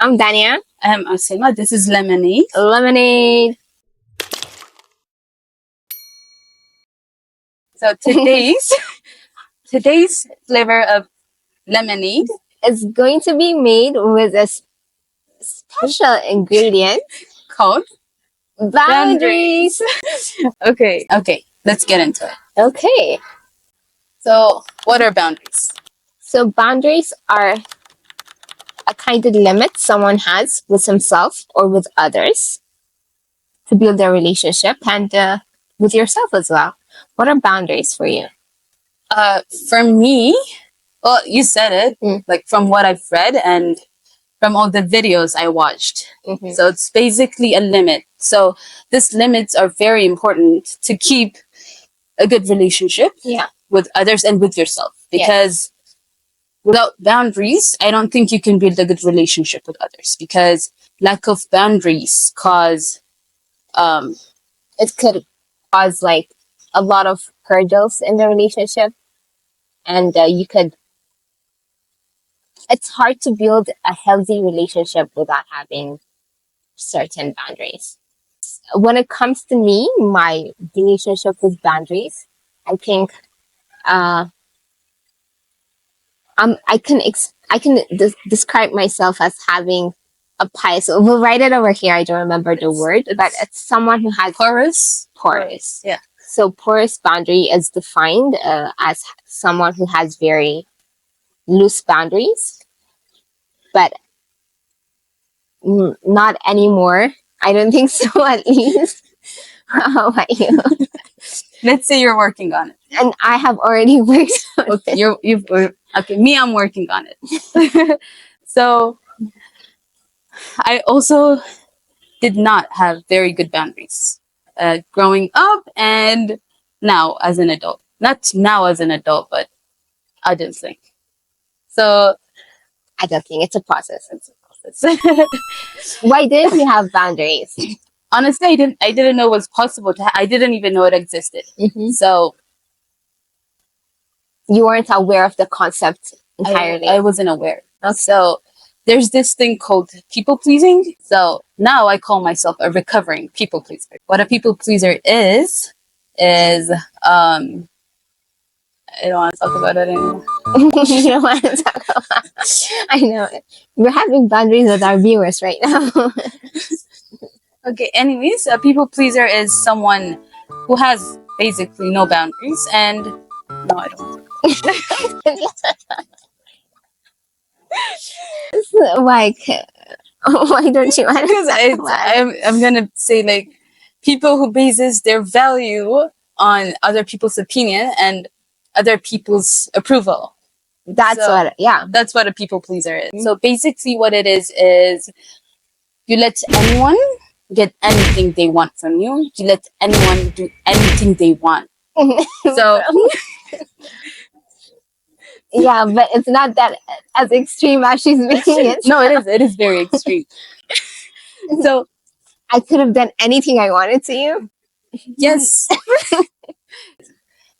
I'm Dania. I'm Asima. This is Lemonade. Lemonade. So today's flavor of lemonade is going to be made with a special ingredient called boundaries. Okay, let's get into it. Okay. So, what are boundaries? So, boundaries are a kind of limit someone has with himself or with others to build their relationship and with yourself as well. What are boundaries for you? For me, well, you said it, like from what I've read and from all the videos I watched. Mm-hmm. So it's basically a limit. So these limits are very important to keep a good relationship with others and with yourself. Because without boundaries, I don't think you can build a good relationship with others. Because lack of boundaries it could cause like a lot of hurdles in the relationship, and it's hard to build a healthy relationship without having certain boundaries. When it comes to me, my relationship with boundaries, I think I can describe myself as having a pious. We'll write it over here. I don't remember the word, but it's someone who has porous. Yeah. So porous boundary is defined as someone who has very loose boundaries, but not anymore. I don't think so, at least. How about you? Let's say you're working on it. And I have already worked on it. Okay, me, I'm working on it. So I also did not have very good boundaries growing up and now as an adult. Not now as an adult, but adulting. So adulting, it's a process. Why didn't you have boundaries? Honestly, I didn't know it was possible I didn't even know it existed. Mm-hmm. So you weren't aware of the concept entirely. I wasn't aware. Okay. So there's this thing called people pleasing. So now I call myself a recovering people pleaser. What a people pleaser is I don't want to talk about it anymore. You don't want to talk about it. I know. We're having boundaries with our viewers right now. Okay, anyways, a people pleaser is someone who has basically no boundaries and no, I don't. Like, why don't you want to? Because I'm gonna say like people who bases their value on other people's opinion and other people's approval. That's what a people pleaser is. So basically what it is you let anyone get anything they want from you. You let anyone do anything they want. So yeah, but it's not that as extreme as she's making it. No, it is very extreme. So I could have done anything I wanted to you. Yes.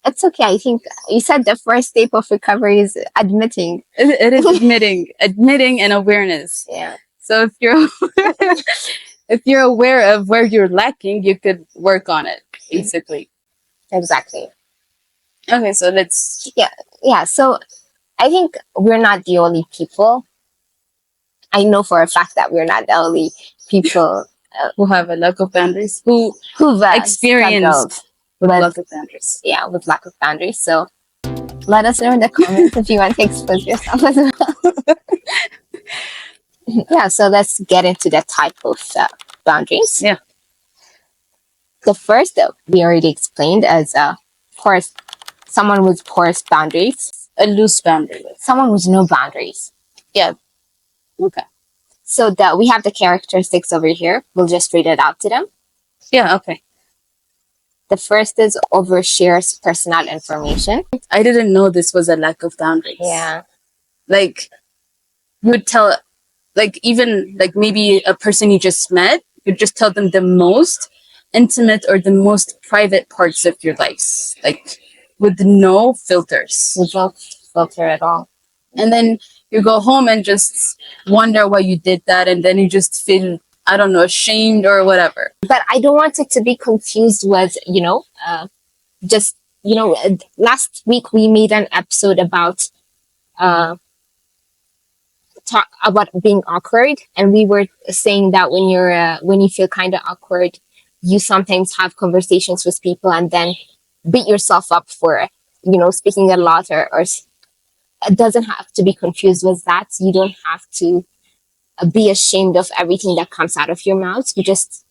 It's okay. I think you said the first step of recovery is admitting. It is admitting and awareness. Yeah. So if you're aware of where you're lacking, you could work on it, basically. Exactly. Okay, so let's... Yeah, so I think we're not the only people. I know for a fact that we're not the only people who have a lack of boundaries, who've experienced with lack of boundaries. Yeah, with lack of boundaries. So let us know in the comments if you want to expose yourself as well. Yeah, so let's get into the type of boundaries. Yeah. The first we already explained as porous, someone with porous boundaries. A loose boundary. Someone with no boundaries. Yeah. Okay. So we have the characteristics over here. We'll just read it out to them. Yeah, okay. The first is overshares personal information. I didn't know this was a lack of boundaries. Yeah. Like, you would tell, like, even, like, maybe a person you just met, you'd just tell them the most intimate or the most private parts of your life. Like, with no filters. With no filter at all. And then you go home and just wonder why you did that, and then you just feel, I don't know, ashamed or whatever. But I don't want it to be confused with, just, last week we made an episode about uh, talk about being awkward, and we were saying that when you feel kind of awkward, you sometimes have conversations with people and then beat yourself up for speaking a lot, or it doesn't have to be confused with that. You don't have to be ashamed of everything that comes out of your mouth. You just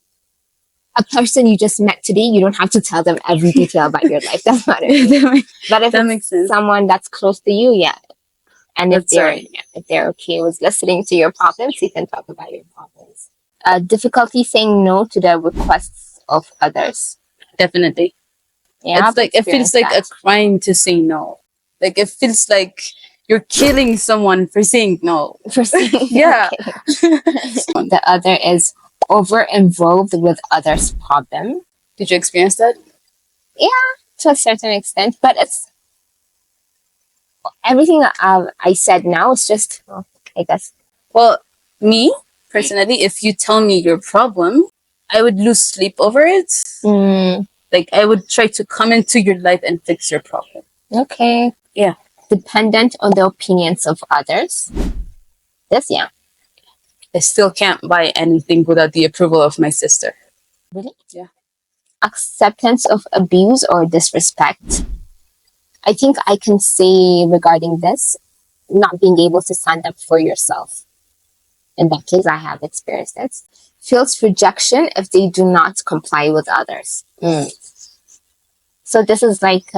a person you just met today, you don't have to tell them every detail about your life. That's not it. But if That it's makes sense. someone that's close to you, yeah. And if That's right. if they're okay with listening to your problems, you can talk about your problems. Difficulty saying no to the requests of others. Definitely. Yeah, It's like, it feels like a crime to say no. Like, it feels like you're killing someone for saying no. for saying Yeah. The other is over involved with others' problem. Did you experience that? To a certain extent, but it's everything I said now is just, I guess. Well, me, personally, if you tell me your problem, I would lose sleep over it. Like, I would try to come into your life and fix your problem. Okay. Yeah. Dependent on the opinions of others. This, yeah. I still can't buy anything without the approval of my sister. Really? Yeah. Acceptance of abuse or disrespect. I think I can say regarding this, not being able to stand up for yourself. In that case, I have experienced it. Feels rejection if they do not comply with others. So this is like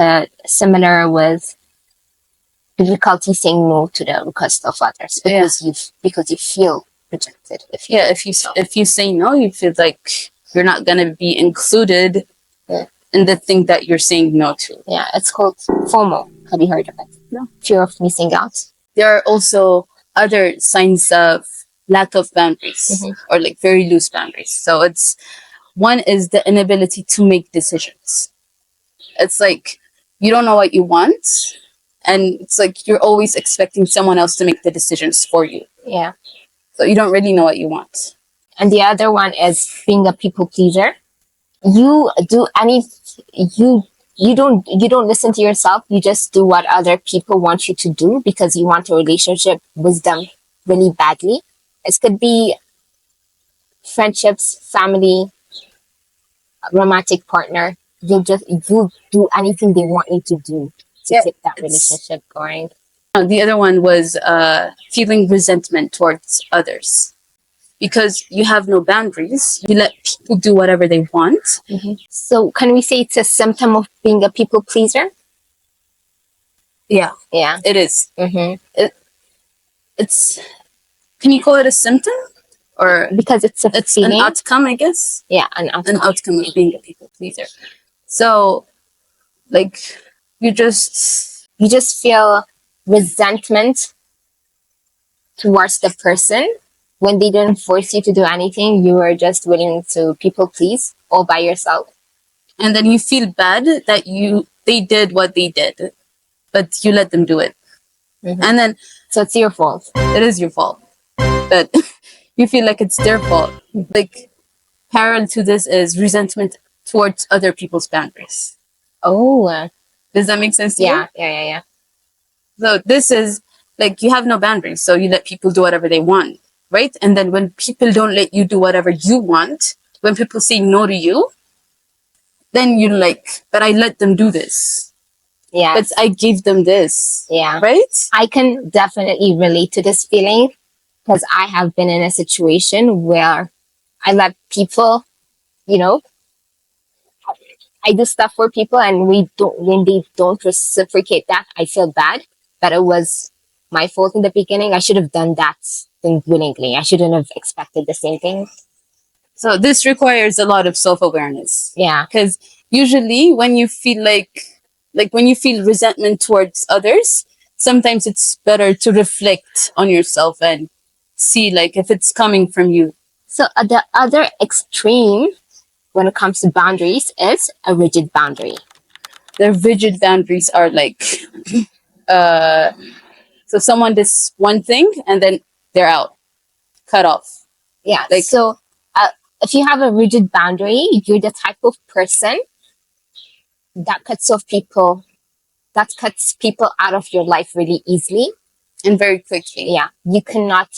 similar with difficulty saying no to the request of others because you feel rejected. If you say no, you feel like you're not gonna be included in the thing that you're saying no to. Yeah, it's called FOMO. Have you heard of it? No. Fear of missing out. There are also other signs of lack of boundaries or like very loose boundaries. So one is the inability to make decisions. It's like you don't know what you want, and it's like you're always expecting someone else to make the decisions for you. Yeah. So you don't really know what you want. And the other one is being a people pleaser. You don't listen to yourself. You just do what other people want you to do because you want a relationship with them really badly. It could be friendships, family, romantic partner. You do anything they want you to do to keep that relationship going. The other one was feeling resentment towards others. Because you have no boundaries, you let people do whatever they want. So can we say it's a symptom of being a people pleaser? Yeah. Yeah. It is. It's, can you call it a symptom? Or because it's an outcome, I guess? Yeah, an outcome of being a people pleaser. So, like, you just feel resentment towards the person. When they didn't force you to do anything, you were just willing to people please all by yourself. And then you feel bad that they did what they did, but you let them do it. And then, so it's your fault. It is your fault. But you feel like it's their fault. Like, parallel to this is resentment towards other people's boundaries. Oh. Does that make sense to you? Yeah. So this is, like, you have no boundaries, so you let people do whatever they want. Right? And then when people don't let you do whatever you want, when people say no to you, then you're like, but I let them do this. Yeah. But I gave them this. Yeah. Right? I can definitely relate to this feeling because I have been in a situation where I let people, I do stuff for people and when they don't reciprocate that, I feel bad that it was my fault in the beginning. I should have done that thing willingly. I shouldn't have expected the same thing. So this requires a lot of self-awareness. Yeah. Because usually when you feel like when you feel resentment towards others, sometimes it's better to reflect on yourself and see like if it's coming from you. So the other extreme when it comes to boundaries is a rigid boundary. The rigid boundaries are like So someone does one thing and then they're out, cut off. Yeah. Like- So if you have a rigid boundary, you're the type of person that cuts people out of your life really easily. And very quickly. Yeah. You cannot,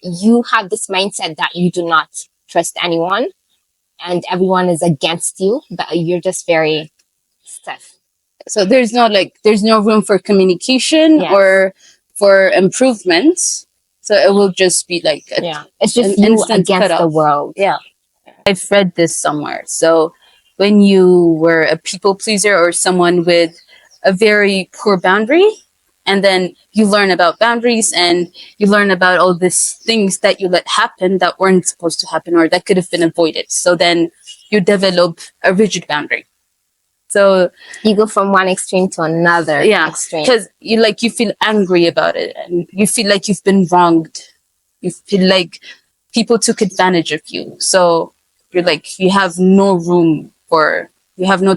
you have this mindset that you do not trust anyone and everyone is against you, but you're just very stiff. So there's no room for communication Yes. or for improvement. So it will just be like It's just an you instant against the cutoff. world. Yeah. I've read this somewhere. So when you were a people pleaser or someone with a very poor boundary, and then you learn about boundaries and you learn about all these things that you let happen that weren't supposed to happen or that could have been avoided. So then you develop a rigid boundary. So You go from one extreme to another extreme. because you feel angry about it and you feel like you've been wronged. You feel like people took advantage of you. So you're like you have no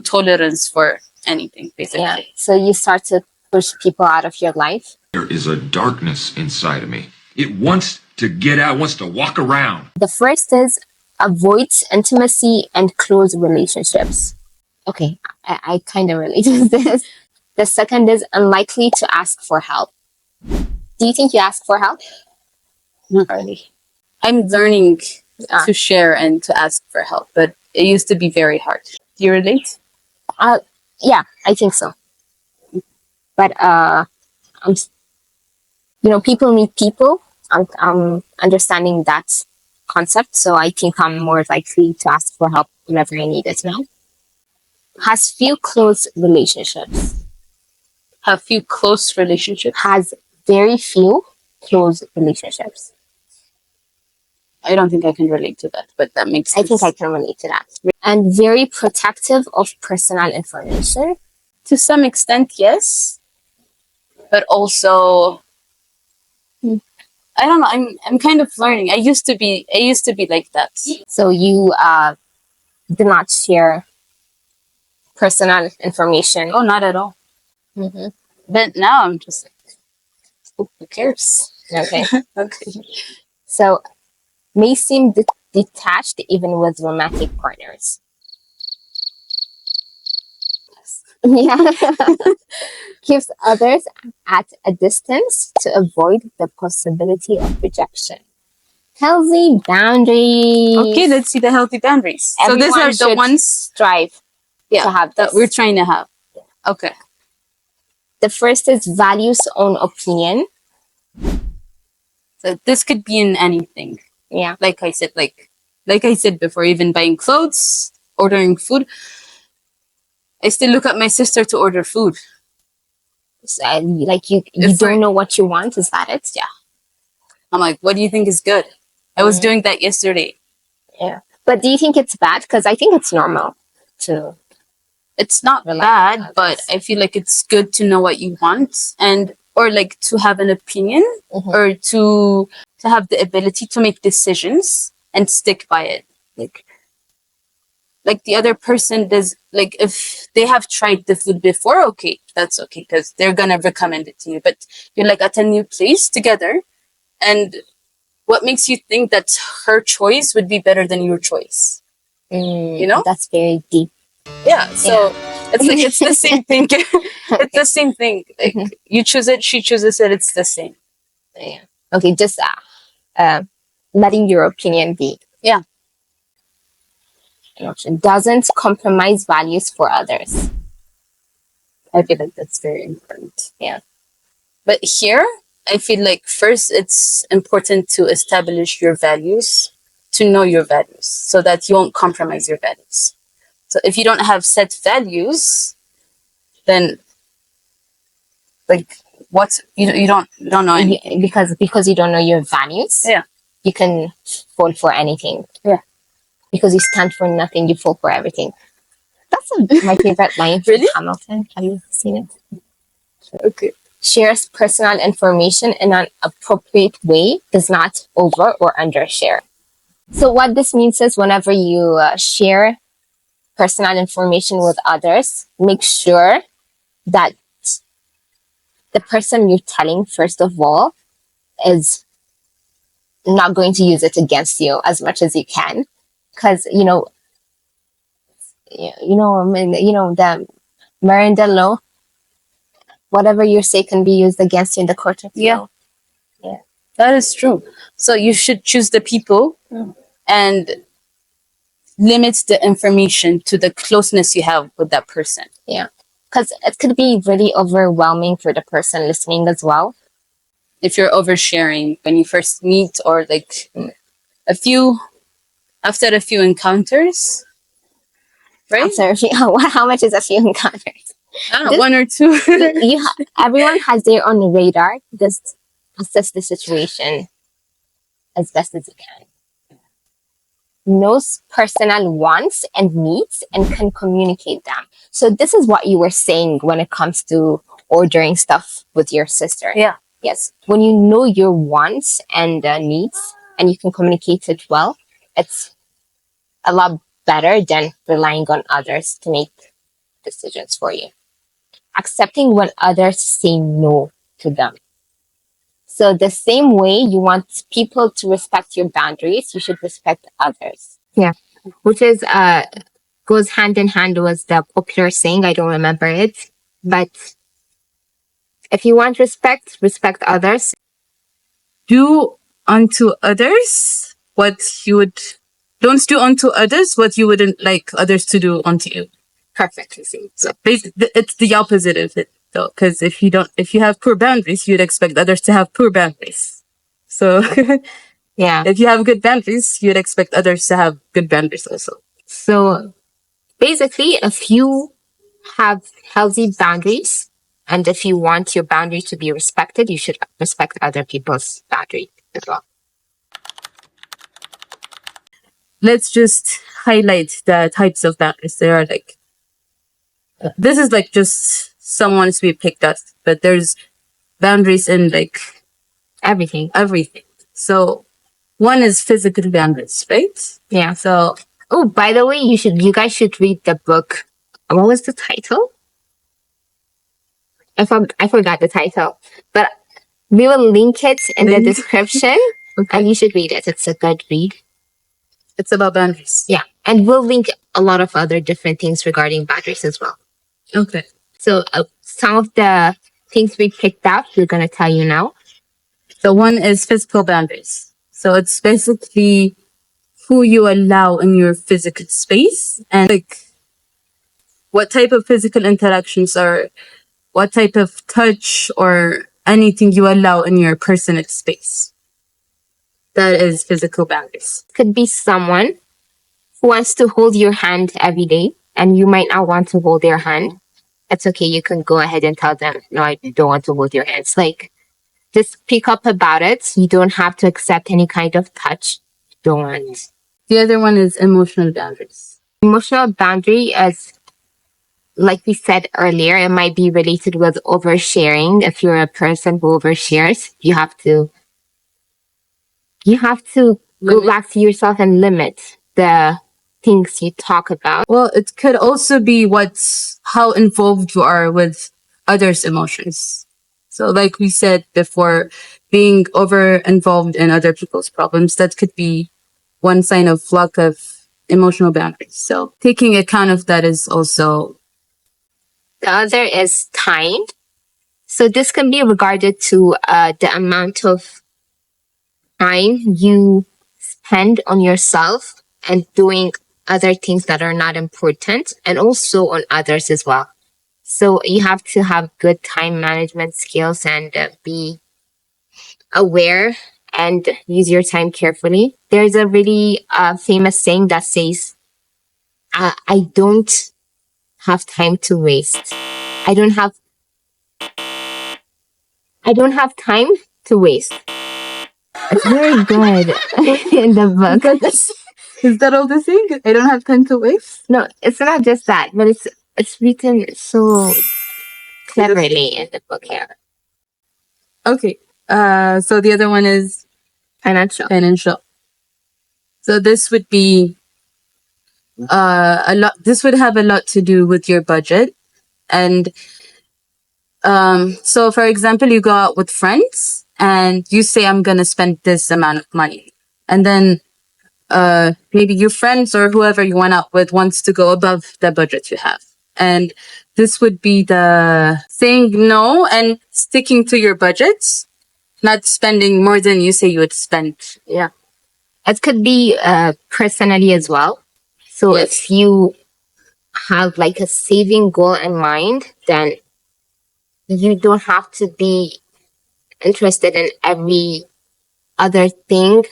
tolerance for anything, basically. Yeah. So you start to push people out of your life. There is a darkness inside of me. It wants to get out, wants to walk around. The first is avoids intimacy and close relationships. Okay, I kind of relate to this. The second is unlikely to ask for help. Do you think you ask for help? Not really. I'm learning to share and to ask for help, but it used to be very hard. Do you relate? Yeah, I think so. But people need people. I'm understanding that concept, so I think I'm more likely to ask for help whenever I need it now. Has few close relationships. Have few close relationships? Has very few close relationships. I don't think I can relate to that, but that makes sense. I think I can relate to that. And very protective of personal information. To some extent, yes. But also, I don't know. I'm kind of learning. I used to be like that. So you do not share personal information. Oh, not at all. Mm-hmm. But now I'm just like, who cares? Okay. Okay. So may seem detached even with romantic partners. Yeah. Keeps others at a distance to avoid the possibility of rejection. Healthy boundaries. Okay, let's see the healthy boundaries. So these are the ones strive to have that we're trying to have. Okay. The first is values own opinion. So this could be in anything. Yeah. Like I said before, even buying clothes, ordering food. I still look at my sister to order food. So, you don't know what you want, is that it? Yeah. I'm like, what do you think is good? I was doing that yesterday. Yeah. But do you think it's bad? Because I think it's normal to. It's not bad, but I feel like it's good to know what you want or like to have an opinion or to have the ability to make decisions and stick by it. Like the other person does, like if they have tried the food before, okay, that's okay because they're gonna recommend it to you. But you're like at a new place together, and what makes you think that her choice would be better than your choice? That's very deep. Yeah, so it's like it's the same thing. It's the same thing. Like you choose it, she chooses it. It's the same. Yeah. Okay, just letting your opinion be. Yeah. An option. Doesn't compromise values for others. I feel like that's very important. Yeah. But here, I feel like first it's important to establish your values, to know your values, so that you won't compromise your values. So if you don't have set values, then like you don't know anything. Because you don't know your values. Yeah. You can fall for anything. Yeah. Because you stand for nothing, you fall for everything. That's my favorite line from Really? Hamilton. Have you seen it? Okay. Shares personal information in an appropriate way, does not over or undershare. So what this means is whenever you share personal information with others, make sure that the person you're telling, first of all, is not going to use it against you as much as you can. Because, the Miranda law, whatever you say can be used against you in the court of law. Yeah, that is true. So you should choose the people and limit the information to the closeness you have with that person. Yeah. Because it could be really overwhelming for the person listening as well. If you're oversharing when you first meet, or like after a few encounters, right? After a few, how much is a few encounters? I don't know, one or two. Everyone has their own radar. Just assess the situation as best as you can. Knows personal wants and needs and can communicate them. So this is what you were saying when it comes to ordering stuff with your sister. Yeah. Yes. When you know your wants and needs and you can communicate it well, it's a lot better than relying on others to make decisions for you. Accepting when others say no to them. So the same way you want people to respect your boundaries, you should respect others. Yeah. Which is goes hand in hand with the popular saying, I don't remember it. But if you want respect, respect others. Do unto others what you would. Don't do unto others what you wouldn't like others to do unto you. Perfect. So basically, it's the opposite of it, though. Because if you have poor boundaries, you'd expect others to have poor boundaries. So Yeah. if you have good boundaries, you'd expect others to have good boundaries also. So basically, if you have healthy boundaries and if you want your boundaries to be respected, you should respect other people's boundaries as well. Let's just highlight the types of boundaries. There are like, this is like just some ones we picked up, but there's boundaries in like Everything. So one is physical boundaries, right? Yeah. So, oh, by the way, you guys should read the book. What was the title? I forgot the title, but we will link it in the description. Okay. And you should read it. It's a good read. It's about boundaries. Yeah. And we'll link a lot of other different things regarding boundaries as well. Okay. So some of the things we picked out, we're going to tell you now. So one is physical boundaries. So it's basically who you allow in your physical space and like what type of physical interactions or what type of touch or anything you allow in your personal space. That is physical boundaries. Could be someone who wants to hold your hand every day and you might not want to hold their hand. It's okay. You can go ahead and tell them, no, I don't want to hold your hands. Like, just speak up about it. You don't have to accept any kind of touch. Don't. The other one is emotional boundaries. Emotional boundary is, like we said earlier, it might be related with oversharing. If you're a person who overshares, you have to go back to yourself and limit the things you talk about. Well, it could also be how involved you are with others' emotions. So like we said before, being over involved in other people's problems, that could be one sign of lack of emotional boundaries. So taking account of that is also. The other is time. So this can be regarded to the amount of time you spend on yourself and doing other things that are not important, and also on others as well. So you have to have good time management skills and be aware and use your time carefully. There's a really famous saying that says, I don't have time to waste. I don't have time to waste. It's very good in the book. Is that all the thing? I don't have time to waste? No, it's not just that, but it's written so cleverly in the book here. Okay. So the other one is financial. So this would be a lot. This would have a lot to do with your budget, and So for example, you go out with friends and you say, I'm going to spend this amount of money. And then maybe your friends or whoever you went out with wants to go above the budget you have. And this would be the saying no and sticking to your budgets, not spending more than you say you would spend. Yeah. It could be personally as well. So Yes. if you have like a saving goal in mind, then you don't have to be interested in every other thing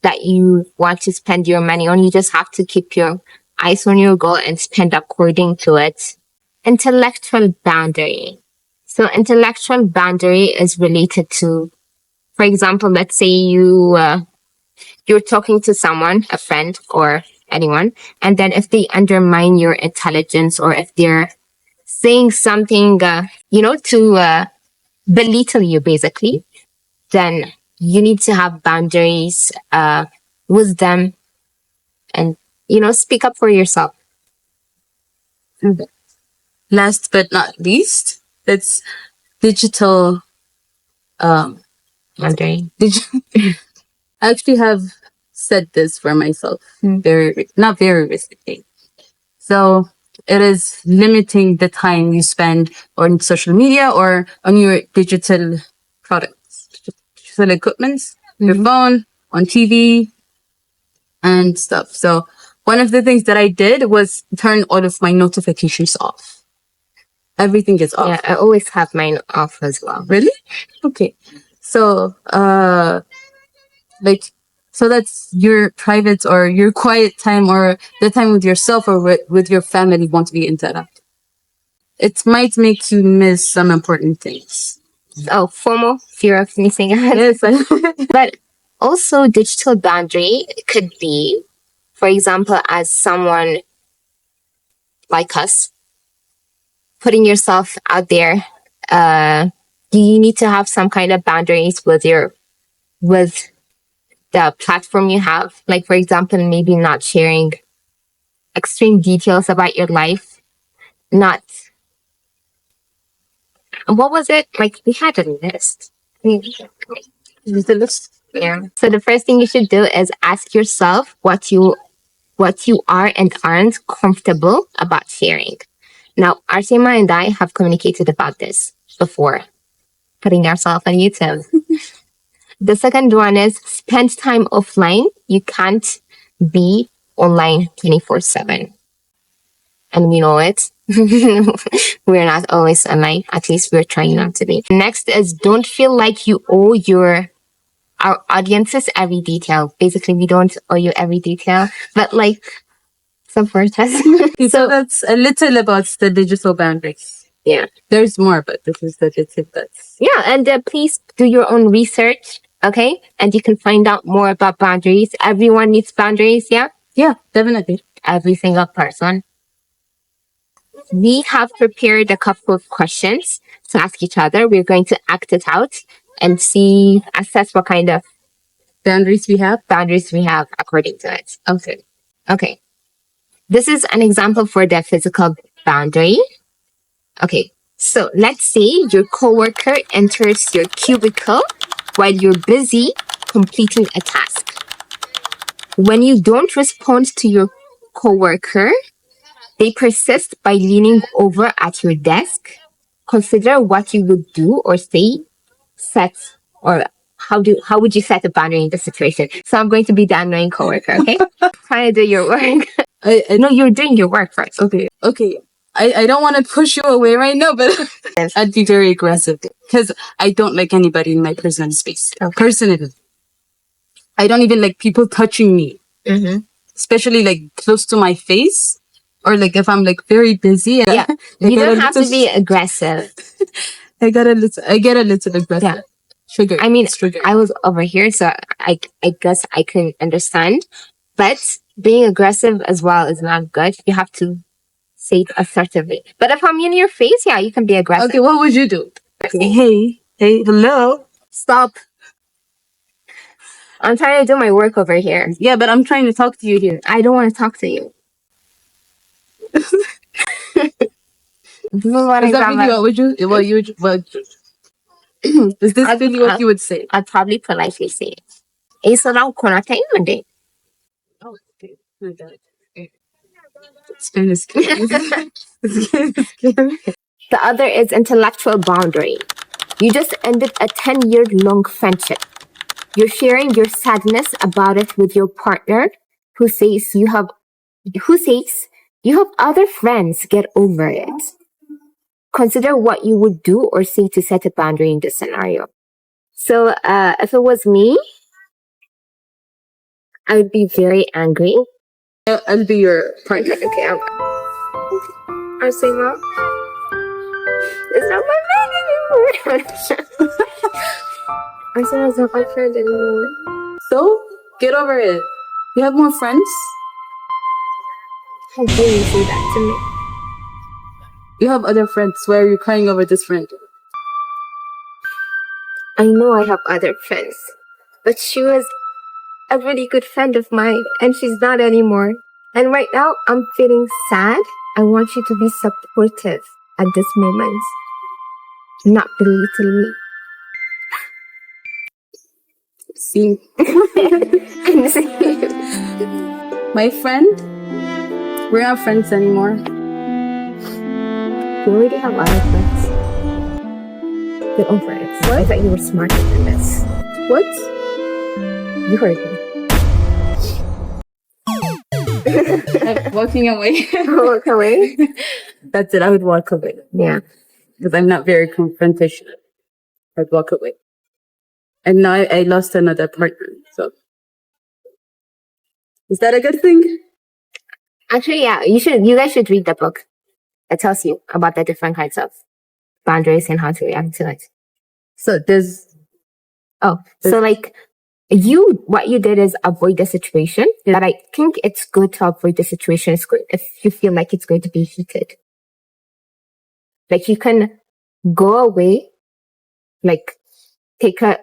that you want to spend your money on. You just have to keep your eyes on your goal and spend according to it. Intellectual boundary. So intellectual boundary is related to, for example, let's say you're talking to someone, a friend or anyone, and then if they undermine your intelligence or if they're saying something, to belittle you basically, then you need to have boundaries with them and, speak up for yourself. Last but not least, it's digital. Boundary. I actually have said this for myself not very recently. So it is limiting the time you spend on social media or on your digital products, digital equipments, your phone, on TV, and stuff. So one of the things that I did was turn all of my notifications off. Everything is off. Yeah, I always have mine off as well. Really? Okay. So, so that's your private or your quiet time or the time with yourself or with your family won't be interrupted. It might make you miss some important things. Oh, FOMO, fear of missing out. Yes. But also digital boundary could be, for example, as someone like us, putting yourself out there, you need to have some kind of boundaries with the platform you have. Like, for example, maybe not sharing extreme details about your life, not, what was it? Like, we had a list. The list. Yeah. So the first thing you should do is ask yourself what you are and aren't comfortable about sharing. Now, Artima and I have communicated about this before, putting ourselves on YouTube. The second one is spend time offline. You can't be online 24/7. And we know it. We're not always online. At least we're trying not to be. Next is don't feel like you owe our audiences every detail. Basically, we don't owe you every detail, but like, support us. So that's a little about the digital boundaries. Yeah. There's more, but this is the little bits. Yeah, and please do your own research, okay? And you can find out more about boundaries. Everyone needs boundaries, yeah? Yeah, definitely. Every single person. We have prepared a couple of questions to ask each other. We're going to act it out and assess what kind of Boundaries we have. boundaries we have according to it. Okay. Okay. This is an example for the physical boundary. Okay. So let's say your coworker enters your cubicle while you're busy completing a task. When you don't respond to your coworker, they persist by leaning over at your desk. Consider what you would do or say, how would you set a boundary in this situation? So I'm going to be the annoying coworker, okay? Trying to do your work. No, you're doing your work first. Okay. I don't want to push you away right now, but I'd be very aggressive because I don't like anybody in my personal space. Okay. Personally, I don't even like people touching me, especially like close to my face, or like if I'm like very busy. Yeah, you don't have to be aggressive. I get a little aggressive. Yeah. Trigger. I mean, trigger. I was over here, so I guess I can understand. But being aggressive as well is not good. You have to say it assertively. But if I'm in your face, yeah, you can be aggressive. Okay, what would you do? Hey, hello. Stop. I'm trying to do my work over here. Yeah, but I'm trying to talk to you here. I don't want to talk to you. This is what Is that really what would you? Is this really what you would say? I'd probably politely say it. Isa raw ko na tayo hindi. Oh, okay. My God. It's kind of scary. It's kind of scary. The other is intellectual boundary. You just ended a 10-year-long friendship. You're sharing your sadness about it with your partner who says you have other friends. Get over it. Consider what you would do or say to set a boundary in this scenario. So if it was me, I would be very angry. I'll be your partner. Okay, I'm saying that. It's not my friend anymore. Arsenal's not my friend anymore. So, get over it. You have more friends? How dare you say that to me? You have other friends. Why are you crying over this friend? I know I have other friends, but she was a really good friend of mine, and she's not anymore. And right now, I'm feeling sad. I want you to be supportive at this moment, not belittle me. See? My friend? We're not friends anymore. You already have other friends. Get over it. What? I thought you were smarter than this. What? You heard me. I'm walking away. Walk away? That's it. I would walk away. Yeah. Because I'm not very confrontational. I'd walk away. And now I lost another partner. So, is that a good thing? Actually, yeah. You guys should read the book. It tells you about the different kinds of boundaries and how to react to it. So What you did is avoid the situation. But I think it's good to avoid the situation if you feel like it's going to be heated. Like you can go away, like take a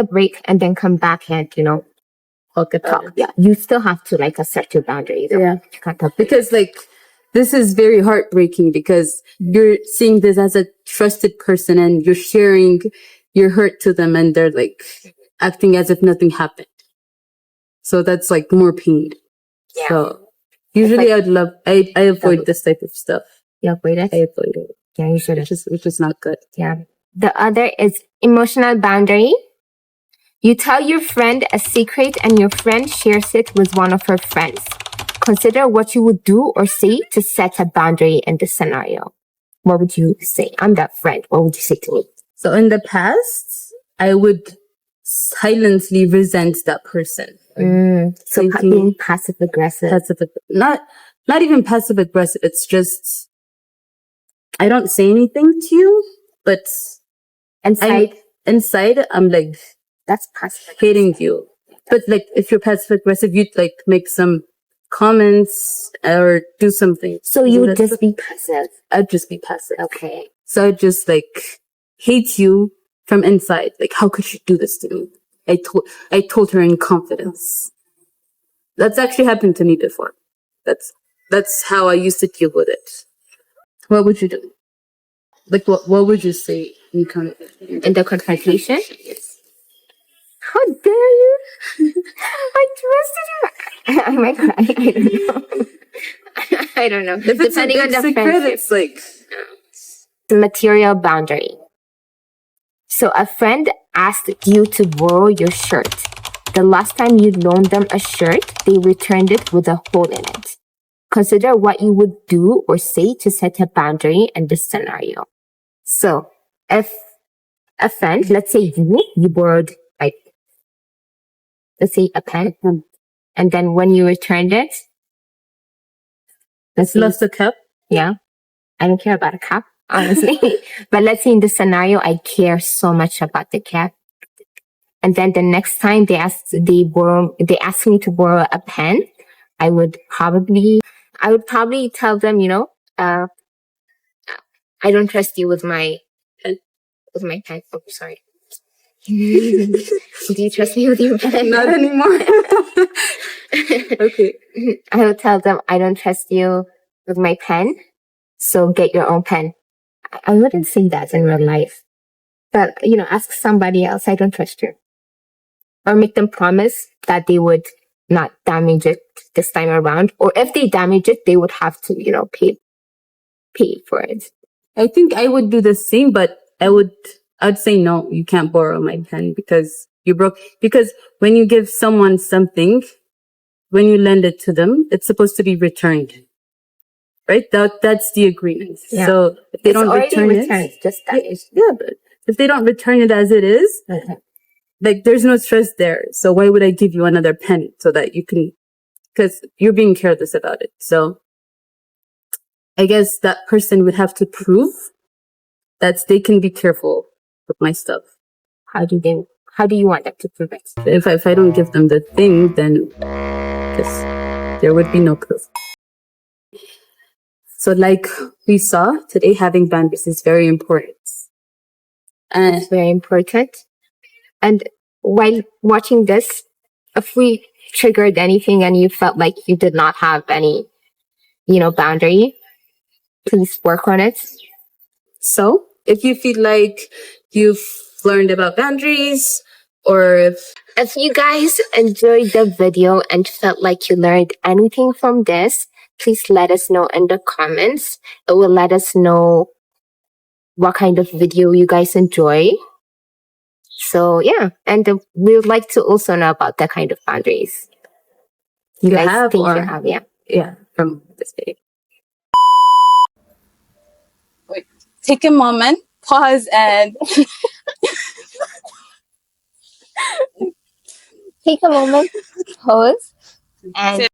break and then come back and, talk. Yeah. You still have to assert your boundaries. Yeah. You can't talk. Because this is very heartbreaking because you're seeing this as a trusted person and you're sharing your hurt to them and they're acting as if nothing happened. So that's more pain. Yeah. So usually I avoid this type of stuff. You avoid it? I avoid it. Yeah, you should. Which is not good. Yeah. The other is emotional boundary. You tell your friend a secret and your friend shares it with one of her friends. Consider what you would do or say to set a boundary in this scenario. What would you say? I'm that friend. What would you say to me? So in the past, I would silently resent that person. So being passive aggressive. Not even passive aggressive. It's just I don't say anything to you, but inside I'm that's passive hating you. But if you're passive aggressive, you'd make some comments or do something. So you would just be passive. I'd just be passive. Okay. So I'd just hate you from inside. How could she do this to me? I told her in confidence. That's actually happened to me before. That's how I used to deal with it. What would you do? What would you say in the confrontation? Yes. How dare you? I trusted you. I might cry. I don't know. I don't know. If it's depending on the secret, it's the material boundary. So a friend asked you to borrow your shirt. The last time you loaned them a shirt, they returned it with a hole in it. Consider what you would do or say to set a boundary in this scenario. So if a friend, let's say you borrowed let's say a pen, and then when you returned it, lost a cup. Yeah, I don't care about a cup, honestly. But let's say in this scenario, I care so much about the cup. And then the next time they ask me to borrow a pen, I would probably tell them, I don't trust you with my pen. Oh, sorry. Do you trust me with your pen? Not anymore. Okay. I would tell them I don't trust you with my pen. So get your own pen. I wouldn't say that in real life, but ask somebody else. I don't trust you. Or make them promise that they would not damage it this time around. Or if they damage it, they would have to, pay for it. I think I would do the same, but I'd say no, you can't borrow my pen because you broke. Because when you give someone something, when you lend it to them, it's supposed to be returned. Right? That's the agreement. Yeah. So if they don't return returned, it, just that is. yeah, but if they don't return it as it is, like there's no stress there. So why would I give you another pen so that you can, because you're being careless about it. So I guess that person would have to prove that they can be careful with my stuff. How do you want them to prove it? If I don't give them the thing, then guess there would be no proof. So like we saw today, having boundaries is very important. And It's very important. And while watching this, if we triggered anything and you felt like you did not have any, boundary, please work on it. so if you feel like you've learned about boundaries, or If you guys enjoyed the video and felt like you learned anything from this, please let us know in the comments. It will let us know what kind of video you guys enjoy. So yeah, and we would like to also know about the kind of boundaries you guys have, think or you have. Yeah. yeah, from this video. Wait, take a moment, pause, and Take a moment, pause, and